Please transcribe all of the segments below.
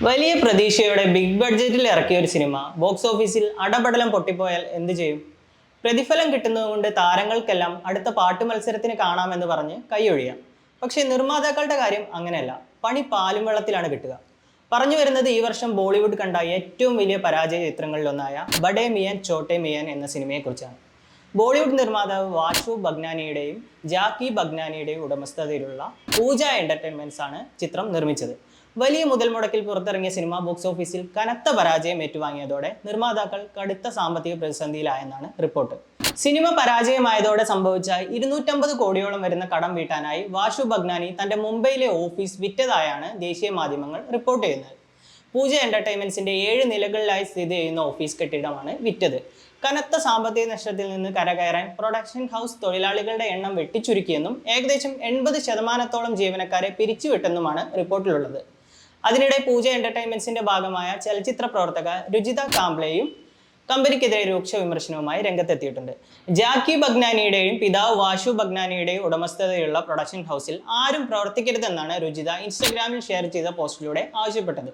വലിയ പ്രതീക്ഷയോടെ ബിഗ് ബഡ്ജറ്റിൽ ഇറക്കിയ ഒരു സിനിമ ബോക്സ് ഓഫീസിൽ അടപടലം പൊട്ടിപ്പോയാൽ എന്ത് ചെയ്യും? പ്രതിഫലം കിട്ടുന്നതുകൊണ്ട് താരങ്ങൾക്കെല്ലാം അടുത്ത പാട്ട് മത്സരത്തിന് കാണാമെന്ന് പറഞ്ഞ് കൈയൊഴിയാം. പക്ഷേ നിർമ്മാതാക്കളുടെ കാര്യം അങ്ങനെയല്ല. പണി പാലും വെള്ളത്തിലാണ് കിട്ടുക. പറഞ്ഞു വരുന്നത് ഈ വർഷം ബോളിവുഡ് കണ്ട ഏറ്റവും വലിയ പരാജയ ചിത്രങ്ങളിലൊന്നായ ബഡേ മിയാൻ ചോട്ടെ മിയാൻ എന്ന സിനിമയെക്കുറിച്ചാണ്. ബോളിവുഡ് നിർമ്മാതാവ് വാഷു ബഗ്നാനിയുടെയും ജാക്കി ബഗ്നാനിയുടെയും ഉടമസ്ഥതയിലുള്ള പൂജ എന്റർടൈൻമെന്റ്സ് ആണ് ചിത്രം നിർമ്മിച്ചത്. വലിയ മുതൽ മുടക്കിൽ പുറത്തിറങ്ങിയ സിനിമ ബോക്സ് ഓഫീസിൽ കനത്ത പരാജയം ഏറ്റുവാങ്ങിയതോടെ നിർമ്മാതാക്കൾ കടുത്ത സാമ്പത്തിക പ്രതിസന്ധിയിലായെന്നാണ് റിപ്പോർട്ട്. സിനിമ പരാജയമായതോടെ സംഭവിച്ച 250 കോടിയോളം വരുന്ന കടം വീട്ടാനായി വാഷു ബഗ്നാനി തന്റെ മുംബൈയിലെ ഓഫീസ് വിറ്റതായാണ് ദേശീയ മാധ്യമങ്ങൾ റിപ്പോർട്ട് ചെയ്യുന്നത്. പൂജ എന്റർടൈൻമെന്റ്സിന്റെ 7 നിലകളിലായി സ്ഥിതി ചെയ്യുന്ന ഓഫീസ് കെട്ടിടമാണ് വിറ്റത്. കനത്ത സാമ്പത്തിക നഷ്ടത്തിൽ നിന്ന് കരകയറാൻ പ്രൊഡക്ഷൻ ഹൗസ് തൊഴിലാളികളുടെ എണ്ണം വെട്ടിച്ചുരുക്കിയെന്നും ഏകദേശം 80% ജീവനക്കാരെ പിരിച്ചുവിട്ടെന്നുമാണ് റിപ്പോർട്ടിലുള്ളത്. അതിനിടെ പൂജ എന്റർടൈൻമെന്റ്സിന്റെ ഭാഗമായ ചലച്ചിത്ര പ്രവർത്തക രുചിത കാംബ്ലെയും കമ്പനിക്കെതിരെ രൂക്ഷ വിമർശനവുമായി രംഗത്തെത്തിയിട്ടുണ്ട്. ജാക്കി ബഗ്നാനിയുടെയും പിതാവ് വാഷു ബഗ്നാനിയുടെയും ഉടമസ്ഥതയുള്ള പ്രൊഡക്ഷൻ ഹൗസിൽ ആരും പ്രവർത്തിക്കരുതെന്നാണ് രുചിത ഇൻസ്റ്റഗ്രാമിൽ ഷെയർ ചെയ്ത പോസ്റ്റിലൂടെ ആവശ്യപ്പെട്ടത്.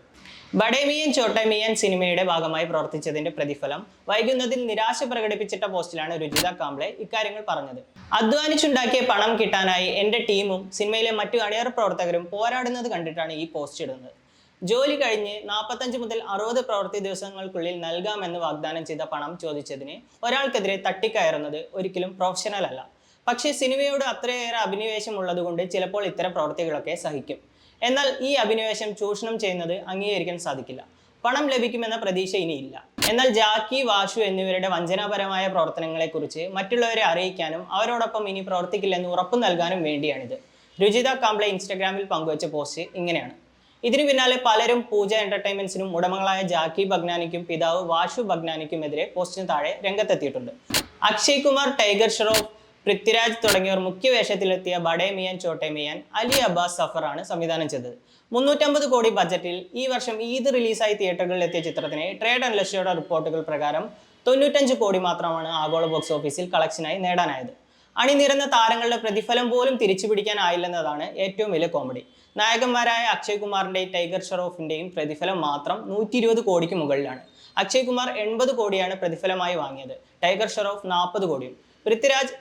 ബഡേ മിയാൻ ചോട്ടെ മിയാൻ സിനിമയുടെ ഭാഗമായി പ്രവർത്തിച്ചതിന്റെ പ്രതിഫലം വൈകുന്നതിൽ നിരാശ പ്രകടിപ്പിച്ചിട്ട പോസ്റ്റിലാണ് രുചിത കാംബ്ലെ ഇക്കാര്യങ്ങൾ പറഞ്ഞത്. അധ്വാനിച്ചുണ്ടാക്കിയ പണം കിട്ടാനായി എന്റെ ടീമും സിനിമയിലെ മറ്റു അണിയറ പ്രവർത്തകരും പോരാടുന്നത് കണ്ടിട്ടാണ് ഈ പോസ്റ്റ് ഇടുന്നത്. ജോലി കഴിഞ്ഞ് 45 മുതൽ 60 പ്രവൃത്തി ദിവസങ്ങൾക്കുള്ളിൽ നൽകാമെന്ന് വാഗ്ദാനം ചെയ്ത പണം ചോദിച്ചതിന് ഒരാൾക്കെതിരെ തട്ടിക്കയറുന്നത് ഒരിക്കലും പ്രൊഫഷണൽ അല്ല. പക്ഷേ സിനിമയോട് അത്രയേറെ അഭിനിവേശം ഉള്ളതുകൊണ്ട് ചിലപ്പോൾ ഇത്തരം പ്രവൃത്തികളൊക്കെ സഹിക്കും. എന്നാൽ ഈ അഭിനിവേശം ചൂഷണം ചെയ്യുന്നത് അംഗീകരിക്കാൻ സാധിക്കില്ല. പണം ലഭിക്കുമെന്ന പ്രതീക്ഷ ഇനിയില്ല. എന്നാൽ ജാക്കി, വാഷു എന്നിവരുടെ വഞ്ചനാപരമായ പ്രവർത്തനങ്ങളെക്കുറിച്ച് മറ്റുള്ളവരെ അറിയിക്കാനും അവരോടൊപ്പം ഇനി പ്രവർത്തിക്കില്ലെന്ന് ഉറപ്പു നൽകാനും വേണ്ടിയാണിത്. രുചിത കാംബ്ലെ ഇൻസ്റ്റഗ്രാമിൽ പങ്കുവച്ച പോസ്റ്റ് ഇങ്ങനെയാണ്. ഇതിനു പിന്നാലെ പലരും പൂജ എന്റർടൈൻമെന്റ്സിനും ഉടമകളായ ജാക്കി ബഗ്നാനിക്കും പിതാവ് വാഷു ബഗ്നാനിക്കുമെതിരെ പോസ്റ്റിന് താഴെ രംഗത്തെത്തിയിട്ടുണ്ട്. അക്ഷയ് കുമാർ, ടൈഗർ ഷ്രോഫ്, പൃഥ്വിരാജ് തുടങ്ങിയവർ മുഖ്യ വേഷത്തിലെത്തിയ ബഡേ മിയാൻ ചോട്ടെ മിയാൻ അലി അബ്ബാസ് സഫർ ആണ് സംവിധാനം ചെയ്തത്. 350 കോടി ബജറ്റിൽ ഈ വർഷം ഈദ് റിലീസായി തിയേറ്ററുകളിൽ എത്തിയ ചിത്രത്തിന് ട്രേഡ് അനലിസ്റ്റുകളുടെ റിപ്പോർട്ടുകൾ പ്രകാരം 95 കോടി മാത്രമാണ് ആഗോള ബോക്സ് ഓഫീസിൽ കളക്ഷനായി നേടാനായത്. അണിനിരന്ന താരങ്ങളുടെ പ്രതിഫലം പോലും തിരിച്ചു പിടിക്കാനായില്ലെന്നതാണ് ഏറ്റവും വലിയ കോമഡി. നായകന്മാരായ അക്ഷയ് കുമാറിന്റെയും ടൈഗർ ഷ്രോഫിന്റെയും പ്രതിഫലം മാത്രം 120 കോടിക്ക് മുകളിലാണ്. അക്ഷയ് കുമാർ 80 കോടിയാണ് പ്രതിഫലമായി വാങ്ങിയത്. ടൈഗർ ഷ്രോഫ് 40 കോടിയും പൃഥ്വിരാജ്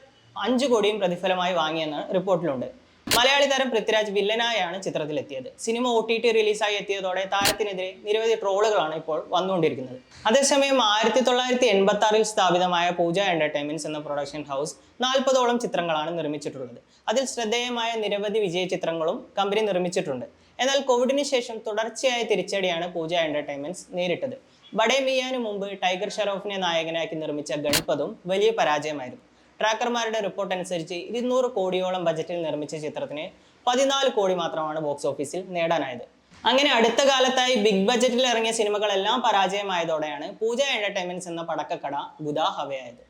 5 കോടിയും പ്രതിഫലമായി വാങ്ങിയെന്ന് റിപ്പോർട്ടിലുണ്ട്. മലയാളി താരം പൃഥ്വിരാജ് വില്ലനായാണ് ചിത്രത്തിലെത്തിയത്. സിനിമ OTT റിലീസായി എത്തിയതോടെ താരത്തിനെതിരെ നിരവധി ട്രോളുകളാണ് ഇപ്പോൾ വന്നുകൊണ്ടിരിക്കുന്നത്. അതേസമയം 1986 സ്ഥാപിതമായ പൂജ എന്റർടൈൻമെന്റ്സ് എന്ന പ്രൊഡക്ഷൻ ഹൗസ് 40ഓളം ചിത്രങ്ങളാണ് നിർമ്മിച്ചിട്ടുള്ളത്. അതിൽ ശ്രദ്ധേയമായ നിരവധി വിജയ ചിത്രങ്ങളും കമ്പനി നിർമ്മിച്ചിട്ടുണ്ട്. എന്നാൽ കോവിഡിന് ശേഷം തുടർച്ചയായ തിരിച്ചടിയാണ് പൂജ എന്റർടൈൻമെന്റ്സ് നേരിട്ടത്. ബഡേ മിയാന് മുമ്പ് ടൈഗർ ഷെറോഫിനെ നായകനാക്കി നിർമ്മിച്ച ഗൺപതും വലിയ പരാജയമായിരുന്നു. ട്രാക്കർമാരുടെ റിപ്പോർട്ട് അനുസരിച്ച് 200 കോടിയോളം ബജറ്റിൽ നിർമ്മിച്ച ചിത്രത്തിന് 14 കോടി മാത്രമാണ് ബോക്സ് ഓഫീസിൽ നേടാനായത്. അങ്ങനെ അടുത്ത കാലത്തായി ബിഗ് ബജറ്റിൽ ഇറങ്ങിയ സിനിമകളെല്ലാം പരാജയമായതോടെയാണ് പൂജ എന്റർടൈൻമെന്റ്സ് എന്ന പടക്കക്കട ഗുദാ ഹവയായത്.